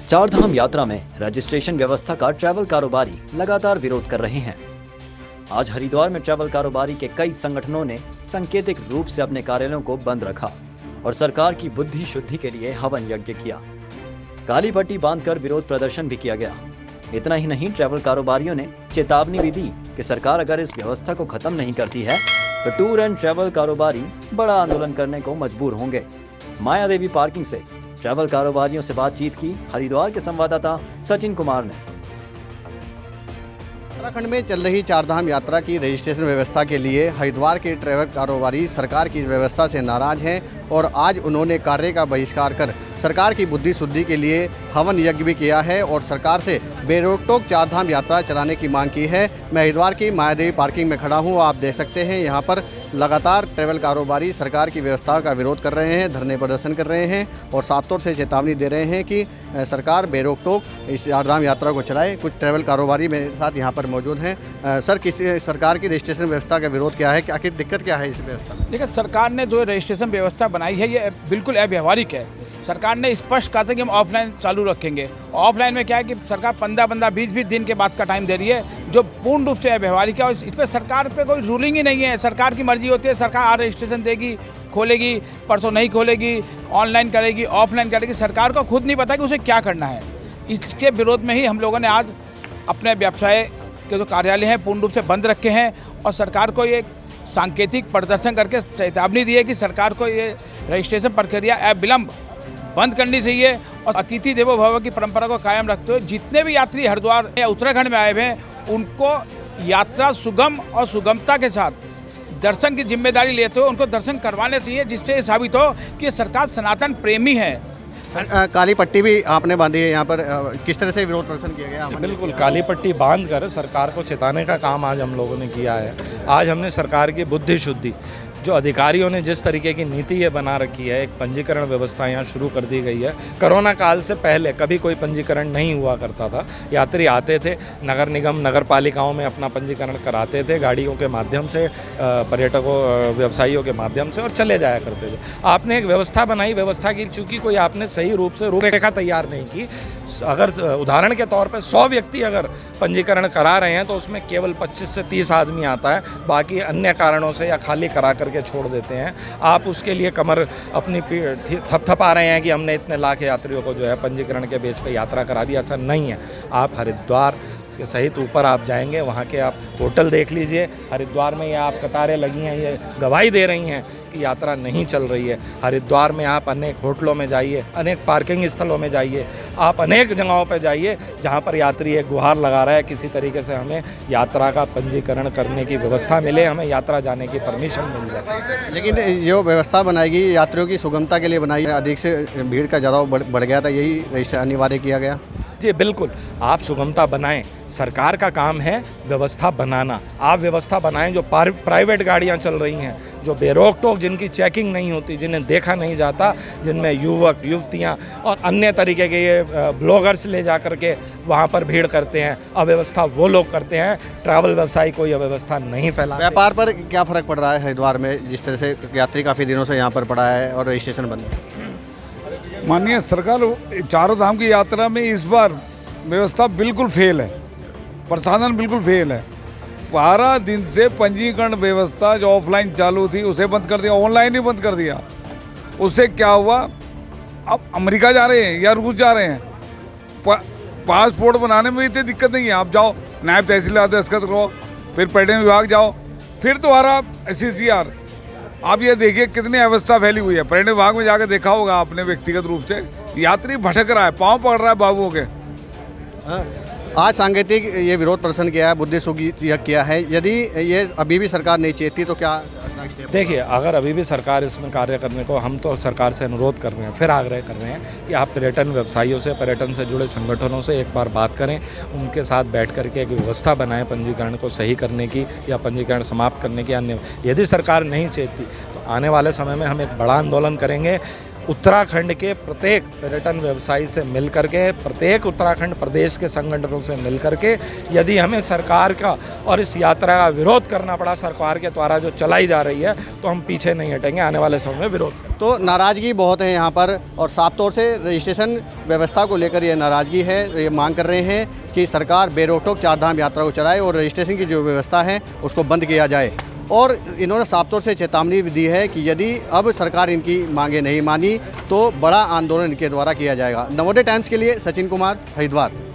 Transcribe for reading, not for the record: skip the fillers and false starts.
चारधाम यात्रा में रजिस्ट्रेशन व्यवस्था का ट्रैवल कारोबारी लगातार विरोध कर रहे हैं। आज हरिद्वार में ट्रैवल कारोबारी के कई संगठनों ने सांकेतिक रूप से अपने कार्यालयों को बंद रखा और सरकार की बुद्धि शुद्धि के लिए हवन यज्ञ किया। काली पट्टी बांधकर विरोध प्रदर्शन भी किया गया। इतना ही नहीं, ट्रैवल कारोबारियों ने चेतावनी भी दी कि सरकार अगर इस व्यवस्था को खत्म नहीं करती है तो टूर एंड ट्रैवल कारोबारी बड़ा आंदोलन करने को मजबूर होंगे। माया देवी पार्किंग से ट्रैवल कारोबारियों से बातचीत की हरिद्वार के संवाददाता सचिन कुमार ने। उत्तराखंड में चल रही चारधाम यात्रा की रजिस्ट्रेशन व्यवस्था के लिए हरिद्वार के ट्रैवल कारोबारी सरकार की व्यवस्था से नाराज हैं और आज उन्होंने कार्य का बहिष्कार कर सरकार की बुद्धि शुद्धि के लिए हवन यज्ञ भी किया है और सरकार से बेरोक-टोक चारधाम यात्रा चलाने की मांग की है। मैं हरिद्वार की माया देवी पार्किंग में खड़ा हूँ। आप देख सकते हैं यहाँ पर लगातार ट्रैवल कारोबारी सरकार की व्यवस्था का विरोध कर रहे हैं, धरने प्रदर्शन कर रहे हैं और साफ तौर से चेतावनी दे रहे हैं कि सरकार बेरोक-टोक इस चारधाम यात्रा को चलाए। कुछ ट्रैवल कारोबारी मेरे साथ यहाँ पर मौजूद हैं। सर, किस सरकार की रजिस्ट्रेशन व्यवस्था का विरोध क्या है, आखिर दिक्कत क्या है इस व्यवस्था में? देखिए, सरकार ने जो रजिस्ट्रेशन व्यवस्था बनाई है ये बिल्कुल अव्यावहारिक है। सरकार ने स्पष्ट कहा था कि हम ऑफलाइन चालू रखेंगे। ऑफलाइन में क्या है कि सरकार 15-15, 20-20 दिन के बाद का टाइम दे रही है, जो पूर्ण रूप से अव्यावहारिक है और इस पर सरकार पे कोई रूलिंग ही नहीं है। सरकार की मर्जी होती है, सरकार आज रजिस्ट्रेशन देगी, खोलेगी, परसों नहीं खोलेगी, ऑनलाइन करेगी, ऑफलाइन करेगी। सरकार को खुद नहीं पता कि उसे क्या करना है। इसके विरोध में ही हम लोगों ने आज अपने व्यवसाय के जो कार्यालय हैं पूर्ण रूप से बंद रखे हैं और सरकार को ये सांकेतिक प्रदर्शन करके चेतावनी दी है कि सरकार को ये रजिस्ट्रेशन प्रक्रिया अविलंब बंद करनी चाहिए और अतिथि देवो भव की परंपरा को कायम रखते हुए जितने भी यात्री हरिद्वार या उत्तराखंड में आए हुए हैं उनको यात्रा सुगम और सुगमता के साथ दर्शन की जिम्मेदारी लेते हुए उनको दर्शन करवाने चाहिए, जिससे ये साबित हो कि सरकार सनातन प्रेमी है। काली पट्टी भी आपने बांधी है यहाँ पर, किस तरह से विरोध प्रदर्शन किया गया? बिल्कुल, काली पट्टी बांध कर सरकार को चेताने का काम आज हम लोगों ने किया है। आज हमने सरकार की बुद्धि शुद्धि, जो अधिकारियों ने जिस तरीके की नीति ये बना रखी है, एक पंजीकरण व्यवस्था यहाँ शुरू कर दी गई है। कोरोना काल से पहले कभी कोई पंजीकरण नहीं हुआ करता था। यात्री आते थे, नगर निगम नगर पालिकाओं में अपना पंजीकरण कराते थे गाड़ियों के माध्यम से, पर्यटकों व्यवसायियों के माध्यम से, और चले जाया करते थे। आपने एक व्यवस्था बनाई, व्यवस्था की चूँकि कोई आपने सही रूप से रूपरेखा तैयार नहीं की। अगर उदाहरण के तौर पर 100 व्यक्ति अगर पंजीकरण करा रहे हैं तो उसमें केवल 25 से 30 आदमी आता है, बाकी अन्य कारणों से या खाली करा करके छोड़ देते हैं। आप उसके लिए कमर अपनी थपथपा रहे हैं कि हमने इतने लाख यात्रियों को जो है पंजीकरण के बेस पे यात्रा करा दी। ऐसा नहीं है। आप हरिद्वार के सहित ऊपर आप जाएंगे, वहाँ के आप होटल देख लीजिए। हरिद्वार में ये आप कतारें लगी हैं, ये गवाही दे रही हैं कि यात्रा नहीं चल रही है। हरिद्वार में आप अनेक होटलों में जाइए, अनेक पार्किंग स्थलों में जाइए, आप अनेक जगहों पर जाइए जहाँ पर यात्री एक गुहार लगा रहा है किसी तरीके से हमें यात्रा का पंजीकरण करने की व्यवस्था मिले, हमें यात्रा जाने की परमिशन मिल जाए। लेकिन जो व्यवस्था बनाएगी यात्रियों की सुगमता के लिए बनाई, अधिक से भीड़ का ज़्यादा बढ़ गया था, यही रजिस्टर अनिवार्य किया गया। जी बिल्कुल, आप सुगमता बनाएं। सरकार का काम है व्यवस्था बनाना। आप व्यवस्था बनाएं। जो प्राइवेट गाड़ियां चल रही हैं, जो बेरोक टोक, जिनकी चेकिंग नहीं होती, जिन्हें देखा नहीं जाता, जिनमें युवक युवतियां और अन्य तरीके के ये ब्लॉगर्स ले जा करके वहां पर भीड़ करते हैं, अव्यवस्था वो लोग करते हैं। ट्रैवल व्यवसायी कोई अव्यवस्था नहीं फैला। व्यापार पर क्या फ़र्क पड़ रहा है हरिद्वार में, जिस तरह से यात्री काफ़ी दिनों से यहाँ पर पड़ा है और रजिस्ट्रेशन बंद है? माननीय सरकार, चारों धाम की यात्रा में इस बार व्यवस्था बिल्कुल फेल है, प्रशासन बिल्कुल फेल है। 12 दिन से पंजीकरण व्यवस्था जो ऑफलाइन चालू थी उसे बंद कर दिया, ऑनलाइन ही बंद कर दिया। उससे क्या हुआ, अब अमेरिका जा रहे हैं या रूस जा रहे हैं, पासपोर्ट बनाने में इतनी दिक्कत नहीं है। आप जाओ, नायब तहसीलदार दस्तखत करो, फिर पर्यटन विभाग जाओ, फिर दोबारा CCR। आप ये देखिए कितनी अवस्था फैली हुई है। पर्यटन विभाग में जाकर देखा होगा आपने व्यक्तिगत रूप से, यात्री भटक रहा है, पाँव पकड़ रहा है बाबुओं के। आज सांकेतिक ये विरोध प्रदर्शन किया है, बुद्धि शुद्धि किया है। यदि ये अभी भी सरकार नहीं चेतती तो क्या? देखिए, अगर अभी भी सरकार इसमें कार्य करने को, हम तो सरकार से अनुरोध कर रहे हैं, फिर आग्रह कर रहे हैं कि आप पर्यटन व्यवसायियों से, पर्यटन से जुड़े संगठनों से एक बार बात करें, उनके साथ बैठ करके एक व्यवस्था बनाएं पंजीकरण को सही करने की या पंजीकरण समाप्त करने की। अन्य यदि सरकार नहीं चेतती तो आने वाले समय में हम एक बड़ा आंदोलन करेंगे उत्तराखंड के प्रत्येक पर्यटन व्यवसायी से मिल करके, प्रत्येक उत्तराखंड प्रदेश के संगठनों से मिल करके, यदि हमें सरकार का और इस यात्रा का विरोध करना पड़ा सरकार के द्वारा जो चलाई जा रही है, तो हम पीछे नहीं हटेंगे, आने वाले समय में विरोध करेंगे। तो नाराज़गी बहुत है यहाँ पर और साफ तौर से रजिस्ट्रेशन व्यवस्था को लेकर ये नाराज़गी है। ये मांग कर रहे हैं कि सरकार बेरोक-टोक चारधाम यात्रा को चलाए और रजिस्ट्रेशन की जो व्यवस्था है उसको बंद किया जाए। और इन्होंने साफ तौर से चेतावनी भी दी है कि यदि अब सरकार इनकी मांगे नहीं मानी तो बड़ा आंदोलन इनके द्वारा किया जाएगा। नवोदय टाइम्स के लिए सचिन कुमार, हरिद्वार।